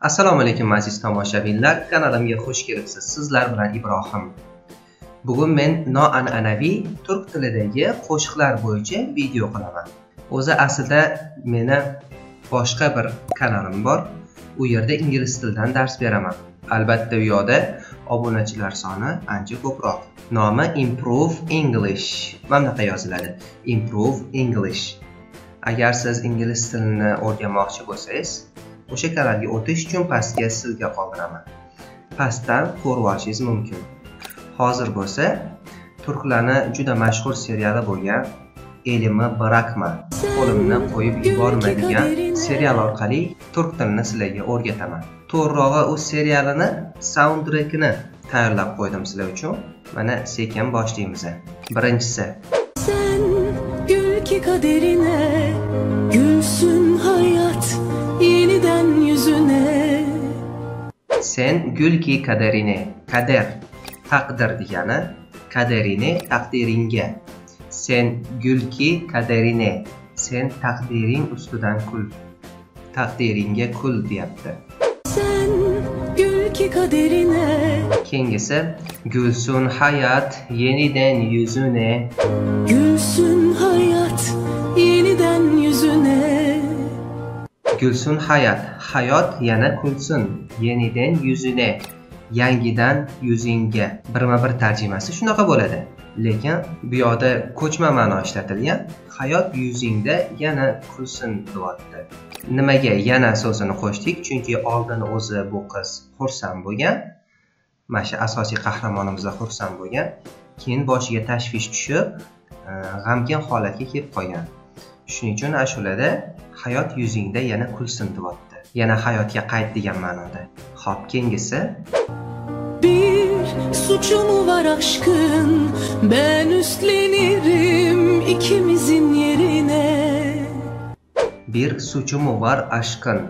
Assalomu alaykum aziz tomoshabinlar, kanalimga xush kelibsiz. Sizlar bilan Ibrohim. Bugun men noan'anaviy turk tilidagi qo'shiqlar bo'yicha video qilaman. O'zi aslida meni boshqa bir kanalim bor. U yerda ingliz tilidan dars beraman. Albatta u yoqda obunachilar soni ancha ko'proq. Nomi Improve English. Mana bunaqa yoziladi. Improve English. Agar siz ingliz tilini o'rganmoqchi bo'lsangiz, o'sha kanalga o'tish uchun pastga silka qoldiraman. Pastdan ko'rib olishingiz mumkin. Hozir bo'lsa, turklarning juda mashhur seriali bo'lgan Elimi Bırakma, qo'limni qo'yib yuborma degan serial orqali turk tilini sizlarga o'rgataman. To'g'rirog'i u serialini soundtrackini tayyorlab qo'ydim sizlar uchun. Mana sekin boshlaymiz. Birinchisi. Sen gül ki kaderine, gülsün hayat yeniden yüzüne. Sen gül ki kaderine, kader taqdir degani, kaderini taqdiringa. Sen gül ki kaderine, sen taqdiring ustidan kul. Taqdiringa kul deyapti. Sen gül ki kaderine. Keyingisi gülsün hayat yeniden yüzüne. Gülsün hayat yeniden yüzüne. Gülsün hayat, hayot yana kulsin, yeniden yüzüne, yangidan yuzingga. Birma-bir tarjimasi shunaqa bo'ladi. Lekin bu yoqda ko'chma ma'no ishlatilgan. Hayot yuzingda yana kulsin deyapti. Nimaga yana so'zini qo'shdik? Chunki oldin o'zi bu qiz xursand bo'lgan. Mana shu asosiy qahramonimiz xursand bo'lgan. Keyin boshiga tashvish tushib, g'amgin holatga kelib qolgan. Shuning uchun ashulada hayot yuzingda yana kulsin deyapti. Yana hayotga qayt degan ma'noda. Xo'p, keyingisi. Bir suçu mu var aşkın, ben üstlenirim ikimizin yerine. Bir suçu mu var aşkın?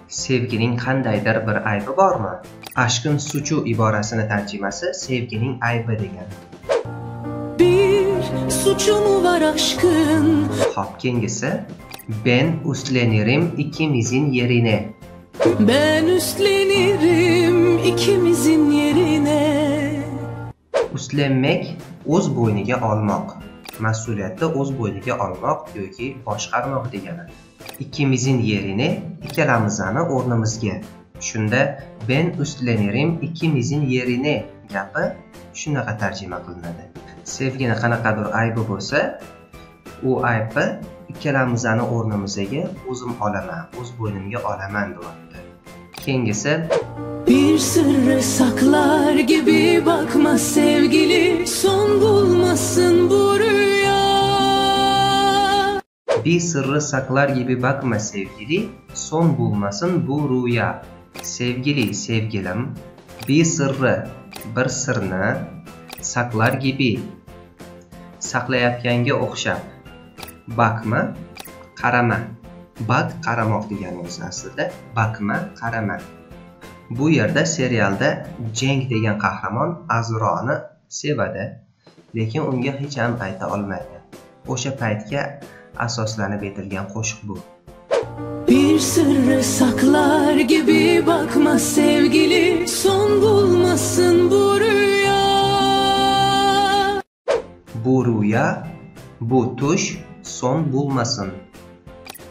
Sevgining qandaydir bir aybi bormi? Aşkın suçu iborasini tarjimasi sevgining aybi degani. Bir suçu mu var aşkın? Xo'p, keyingisi. Ben üstlenirim ikimizin yerine. Ben üstlenirim ikimizin yerine. Üstlenmek o'z bo'yniga olmoq. Mas'uliyatni o'z bo'yniga olmoq yoki boshqarmoq degani. Ikkimizin yerini, ikkalamizni o'rnimizga. Shunda ben üstlenirim ikimizin yerine gapi shunaqa tarjima qilinadi. Sevgini qanaqadir aybi bo'lsa, u aybni ikkalamizni o'rnimizga o'zim olaman, o'z bo'ynimga olaman deyapti. Keyingisi. Bir sırrı saklar gibi bakma sevgili, son bulmasın bu rüya. Bir sırrı saklar gibi bakma sevgili, son bulmasın bu rüya. Sevgili, sevgilim, bir sırrı, bir sirni saklar gibi, saqlayotganga o'xshab. Bakma, qarama. Bak, qaramoq degani o'zi aslida. Bakma, qarama. Bu yerda serialda Jang degan qahramon Azroni sevadi, lekin unga hech ham ayta olmaydi. O'sha paytga asoslanib etilgan qo'shiq bu. Bir sırrı saklar gibi bakma sevgili, son bulmasın bu rüya. Bu rüya, bu tush son bulmasın.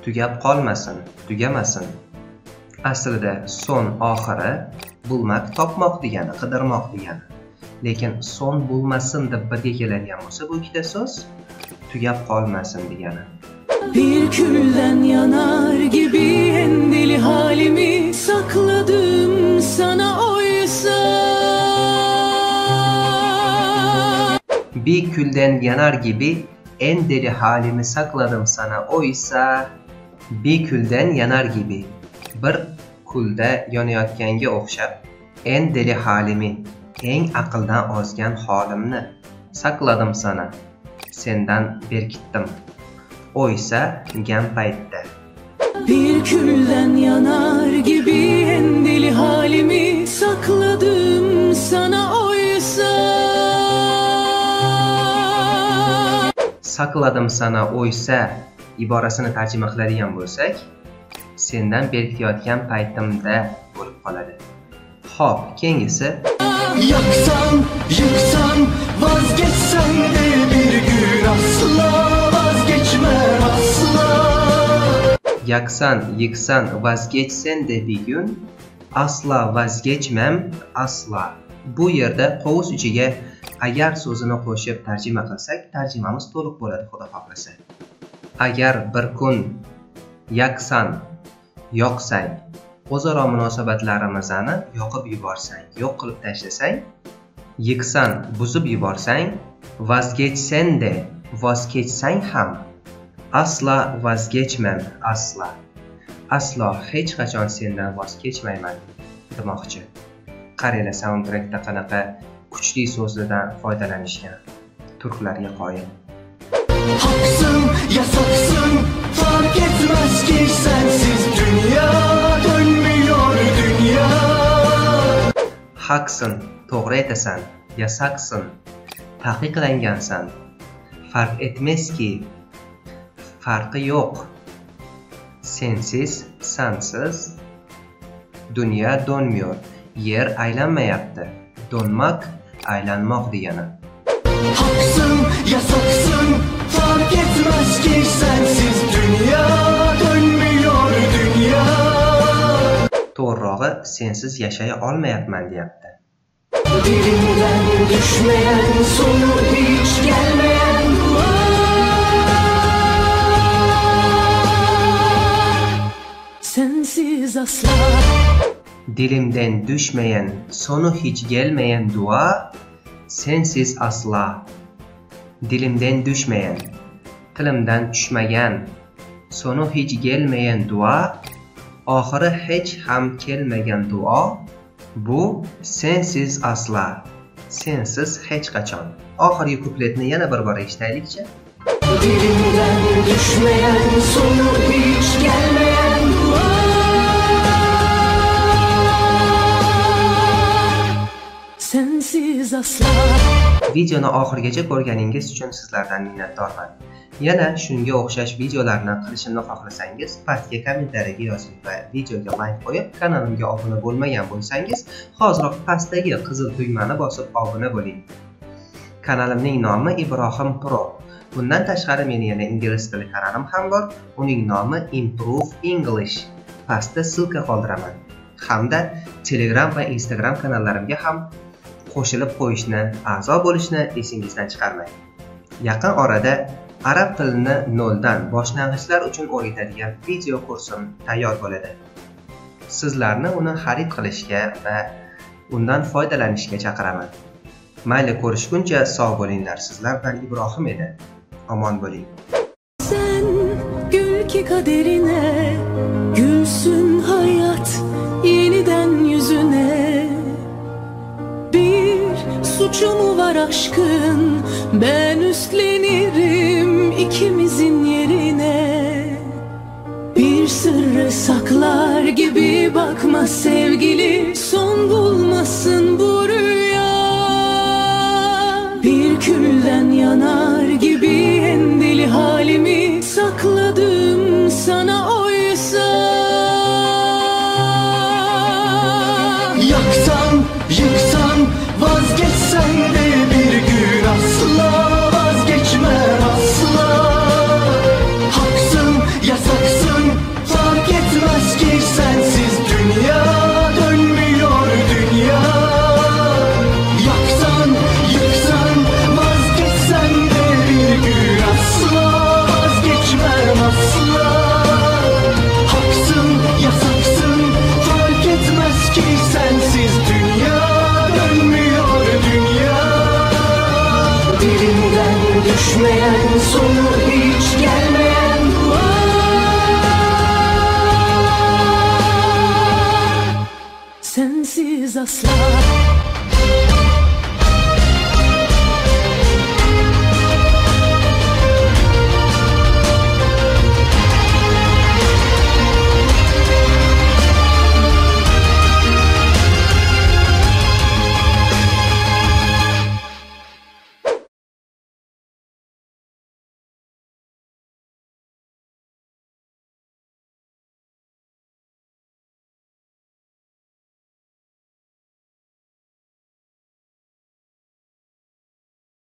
Tugab qolmasin, tugamasin. Aslida son oxiri bulmak, topmoq degani, qidirmoq degani. Lekin son bulmasin deb birga keladigan bo'lsa bu ikkita so'z tugab qolmasin degani. Bir külden yanar gibi en deli halimi sakladım sana oysa. Bir külden yanar gibi en deli halimi sakladım sana oysa. Bir külden yanar gibi. Bir kulda yonayotganga o'xshab, en deli halimi, eng aqldan ozgan holimni saqladim sana, sendan berkitdim. Oysa gam paytda. Bir külden yanar gibi en deli halimi sakladım sana oysa. Saqladim sana oysa iborasini tarjima qiladigan bo'lsak, sendan berkitayotgan paytimda bo'lib qoladi. Xo'p, keyingisi Yaksan, yıksan, vazgeçsen de bir gün asla vazgeçmem asla. yaksan, yıksan, vazgeçsen de bir gün asla vazgeçmem asla. Bu yerda qovus ichiga agar so'zini qo'shib tarjima qilsak, tarjimamiz to'liq bo'ladi, xudo xohlasa. Agar bir kun yaksan, yoqsang, o'zaro munosabatlarimizni yoqib yuborsang, yo'q qilib tashlasang, yıksan, buzib yuborsang, vazgeçsen de, voz kechsang ham, asla vazgeçmem asla. Aslo hech qachon sendan voz kechmayman demoqchi. Qaranglar, soundtrackda qanaqa kuchli so'zlardan foydalanishgan. Turklarga qoyil. Haksın, yasaksın, fark etmez ki sensiz dünya dönmüyor dünya. Haksın, to'g'ri aytasan, yasaksın, taqiqlangansan. Farq etmez ki, farqi yo'q. Sensiz, sansiz, dünya dönmüyor. Yer aylanmayapti. Dönmak, aylanmoq degani. Haksın, yasaksın, fark etmez ki sensiz dünya dönmüyor dünya. To'g'rirog'i, sensiz yashay olmayapman deyapti. Dilimden düşmeyen, sonu hiç gelmeyen dua. Sensiz asla. Dilimden düşmeyen, sonu hiç gelmeyen dua, sensiz asla. Dilimden düşmeyen, tilimdan tushmagan, sonu hiç gelmeyen dua, oxiri hech ham kelmagan duo, bu sensiz asla. Sensiz hech qachon. Oxirgi kupletni yana bir bor eshitaylikchi. Dilimden düşmeyen, sonu hiç gelmeyen dua. Sensiz asla. Videoni oxirigacha ko'rganingiz uchun sizlardan minnatdorman. Yana shunga o'xshash videolarni qilishimni xohlasangiz, pastga kommentariyaga yozing va videoga like qo'yib, kanalimga obuna bo'lmagan bo'lsangiz, hoziroq pastdagi qizil tugmani bosib obuna bo'ling. Kanalimning nomi Ibrohim Pro. Bundan tashqari meni yana ingliz tili kanalim ham bor. Uning nomi Improve English. Pastda silka qoldiraman. Hamda Telegram va Instagram kanallarimga ham qo'shilib qo'yishni, a'zo bo'lishni esingizdan chiqarmang. Yaqin orada arab tilini noldan boshlang'ichlar uchun o'rgatadigan video kursim tayyor bo'ladi. Sizlarni uni xarid qilishga va undan foydalanishga chaqiraman. Mayli, ko'rishguncha sog' bo'linglar. Sizlardan Ibrohim edi. Omon bo'ling. Sen gül ki kaderine, gülsün hayat yeniden yüzüne. Bir suçu mu var aşkın, ben üstlenirim ikimizin yerine. Bir sırrı saklar gibi bakma sevgili, son bulmasın bu rüya. Bir külden yanar gibi en deli halimi sakladım sana oysa. Yaksan, yıksan, vazgeçsen de bir gün asla vazgeçmem asla. Haksın, yasaksın, fark etmez ki sensiz dünya dönmüyor dünya. Yaksan, yıksan, vazgeçsen de bir gün asla vazgeçmem asla. Haksın, yasaksın, fark etmez ki sensiz dünya dönmüyor dünya. Dilimden düşmeyen, sonu hiç gelmeyen dua. Sensiz asla.